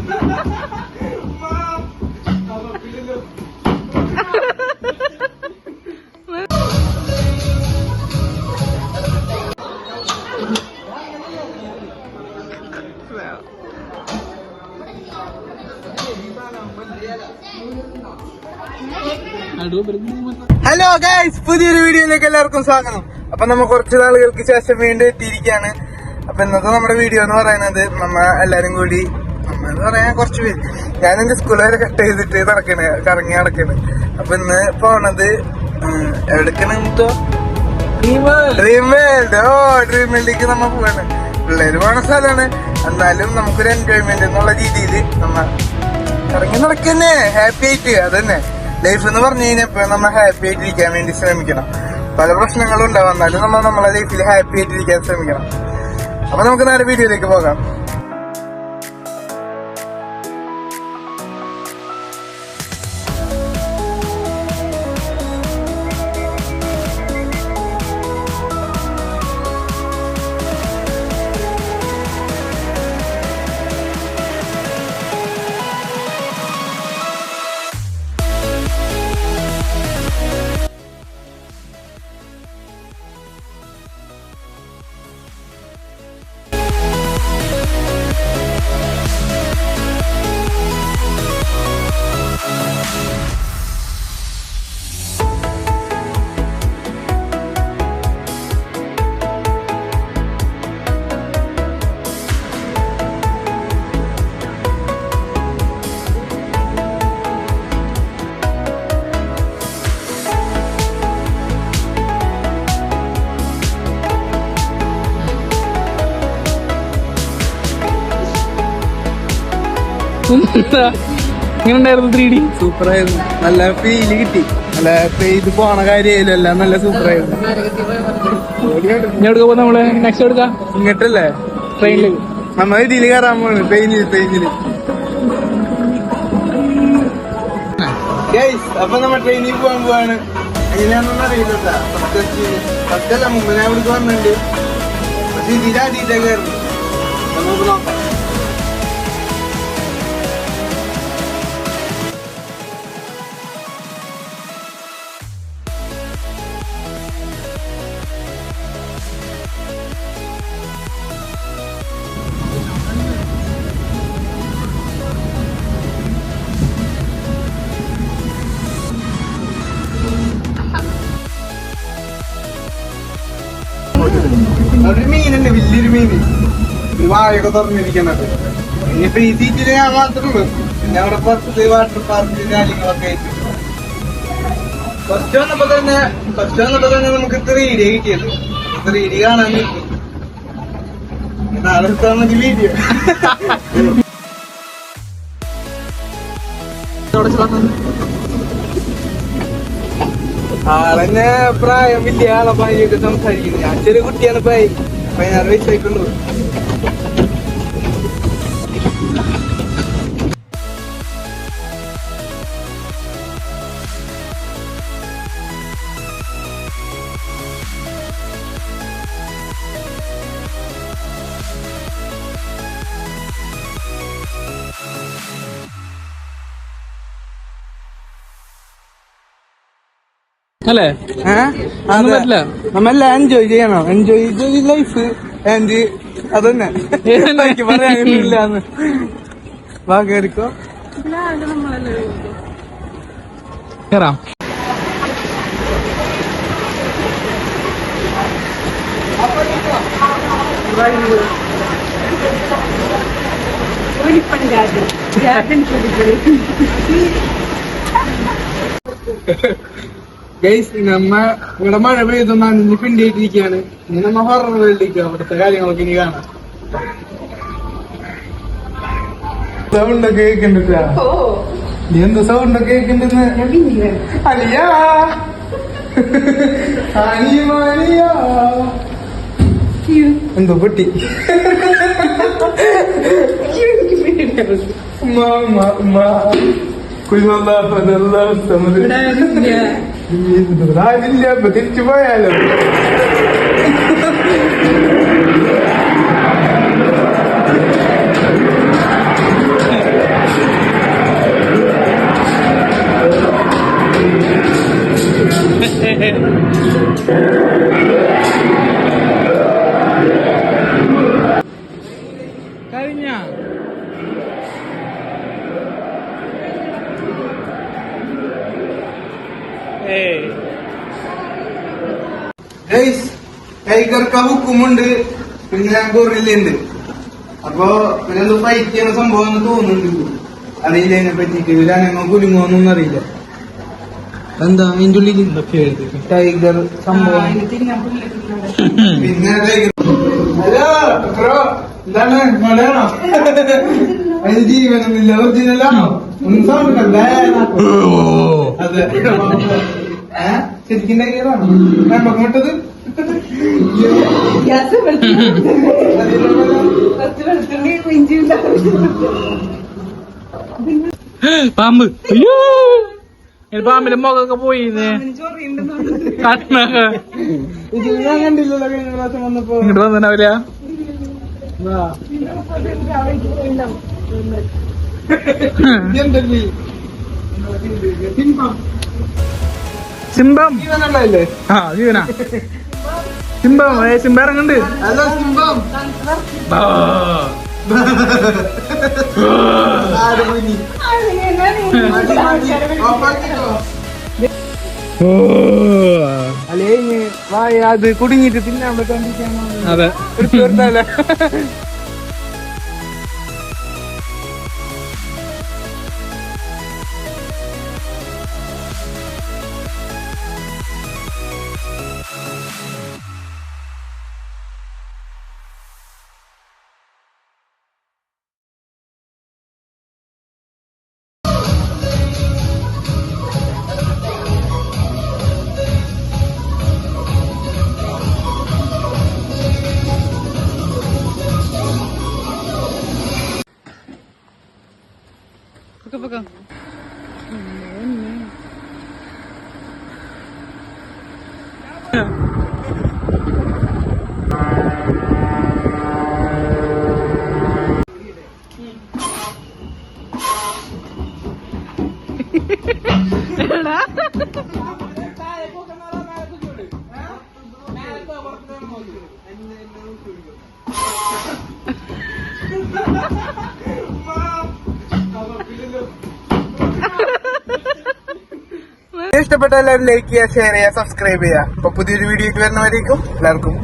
Hello guys, പുതിയൊരു വീഡിയോയിലേക്ക് എല്ലാവർക്കും സ്വാഗതം. അപ്പൊ നമ്മ കുറച്ച് നാളുകൾക്ക് ശേഷം വീണ്ടും എത്തിയിരിക്കുകയാണ്. അപ്പൊ ഇന്നത്തെ നമ്മുടെ വീഡിയോ എന്ന് പറയുന്നത് നമ്മ എല്ലാരും കൂടി എന്ന് പറയാൻ കുറച്ച് പേര്, ഞാൻ എന്റെ സ്കൂൾ വരെ കട്ട് ചെയ്തിട്ട് കറങ്ങി നടക്കണ്. അപ്പൊ ഇന്ന് പോണത് എവിടേക്കാണ്? ഡ്രീം വേൾഡിലേക്ക് നമ്മ പോവാണ്. പിള്ളേര് പോണ സ്ഥലമാണ്, എന്നാലും നമുക്കൊരു എൻജോയ്മെന്റ് എന്നുള്ള രീതിയിൽ നമ്മ കറങ്ങി നടക്കന്നെ, ഹാപ്പി ആയിട്ട്. അതന്നെ ലൈഫ് എന്ന് പറഞ്ഞു കഴിഞ്ഞപ്പോ നമ്മൾ ഹാപ്പി ആയിട്ടിരിക്കാൻ വേണ്ടി ശ്രമിക്കണം. പല പ്രശ്നങ്ങളും ഉണ്ടാവും, എന്നാലും നമ്മൾ നമ്മളെ ലൈഫിൽ ഹാപ്പി ആയിട്ടിരിക്കാൻ ശ്രമിക്കണം. അപ്പൊ നമുക്ക് നേരെ വീഡിയോയിലേക്ക് പോകാം. എങ്ങനെയുണ്ടായിരുന്നു 3D? സൂപ്പറായിരുന്നു, നല്ല ഫീല് കിട്ടി. നല്ല ഇത് പോണ കാര്യമായാലും എല്ലാം നല്ല സൂപ്പറായിരുന്നു. ഇനി എവിടെ പോകും നമ്മള്? നെക്സ്റ്റ് എടുക്കാം ഇങ്ങോട്ടല്ലേ? ട്രെയിനില് നമ്മ ഇതില് കയറാൻ പോണ്, ട്രെയിനില്. അപ്പൊ നമ്മ ട്രെയിനിൽ പോകാൻ പോവാണ്. എങ്ങനെയാണെന്നൊന്നും അറിയില്ല. ഫസ്റ്റല്ല മുമ്പ് ഞാൻ ഇവിടേക്ക് വന്നിട്ടുണ്ട്, പക്ഷെ ഇതിലാദ്യമായിട്ടേ കയറുന്നു. നമുക്ക് നോക്കാം. ഒരു മീനുണ്ട്, വലിയൊരു മീന്, വായൊക്കെ തുറന്നിരിക്കണത്. ഇനിയിപ്പോ ഈ സീറ്റില് ഞാൻ മാത്രമേ ഉള്ളൂ. പിന്നെ അവിടെ പുറത്ത് വാട്ടർ പാർക്ക് കാര്യങ്ങളൊക്കെ ആയിട്ട് ഫസ്റ്റ് വന്നപ്പോ തന്നെ നമുക്ക് 3D കിട്ടിയത്. 3D കാണാൻ കിട്ടി. നാളെ എടുത്താൽ മതി വീഡിയോ. ആളെന്നെ പ്രായം വലിയ ആളെ പനിയൊക്കെ സംസാരിക്കുന്നു. ഞാൻ ചെറിയ കുട്ടിയാണ്, 16 വയസ്സായിട്ടുള്ളൂ. അല്ലേ? പറ്റില്ല. നമ്മളെല്ലാം എൻജോയ് ചെയ്യണം. എൻജോയ് ലൈഫ് ആൻഡ് അതന്നെ പറയാനില്ലാന്ന്. വാ കയറിക്കോ. കേറാം. ഗൈസ്, നമ്മ ഇവിടെ മഴ പെയ്തൊന്നാണ് ഇനി പിണ്ടിയിട്ടിരിക്കുകയാണ്. ഇനി നമ്മ ഹൊറർ വേൾഡിലേക്ക് അവിടുത്തെ കാര്യങ്ങളൊക്കെ ഇനി കാണാം. സൗണ്ടൊക്കെ കേൾക്കണ്ടില്ല. നീ എന്താ സൗണ്ടൊക്കെ കേൾക്കണ്ടെന്ന്? അലിയാ അനിമാനിയാ എന്തോ പൊട്ടി. ആരില്ല, അപ്പൊ തിരിച്ചു പോയാലോ? കഴിഞ്ഞ ടൈഗർക്ക് ഹുക്കുമുണ്ട്, പിന്നെ ഗൊറില്ലുണ്ട്. അപ്പൊ ഇവരെന്തോ ഫൈറ്റ് ചെയ്യുന്ന സംഭവം തോന്നുന്നുണ്ട്. അറിയില്ല അതിനെ പറ്റിട്ട്. ഇവരങ്ങനെ കുലുങ്ങോന്നൊന്നും അറിയില്ല. എന്താ അതിന്റെ ഉള്ളിൽ ടൈഗർ സംഭവം. പിന്നെ ടൈഗർ ഹലോ ബ്രോ, എന്താണ് മലയാണോ? അതിന് ജീവനൊന്നുമില്ല. ഒറിജിനലാണോ? ഒന്നും സൗണ്ട് അതെ ശരിക്കും ടൈഗറാണോ നമുക്ക് വിട്ടത്? പാമ്പ്. അയ്യോ പാമ്പിന്റെ മുഖമൊക്കെ പോയി കണ്ടില്ലല്ലോ കഴിഞ്ഞ പ്രാവശ്യം വന്നപ്പോ. ഇങ്ങോട്ട് വന്നിട്ടുണ്ടാവില്ല. സിംബം ജീവനുള്ളതല്ലേ? ആ ജീവനാ സിംബം. സിംബ ഇറങ്ങുന്നുണ്ട്. ഹലോ സിംബം. അല്ലേ അത് കുടുങ്ങിട്ട് തിന്നാൻ പറ്റാണ്ടിരിക്കാണോ? അതെ എടുത്തു വരുന്നല്ലേ? ഇഷ്ടപ്പെട്ട എല്ലാവരും ലൈക്ക് ചെയ്യുക, ഷെയർ ചെയ്യുക, സബ്സ്ക്രൈബ് ചെയ്യുക. അപ്പൊ പുതിയൊരു വീഡിയോ വരുന്നവരേക്കും എല്ലാവർക്കും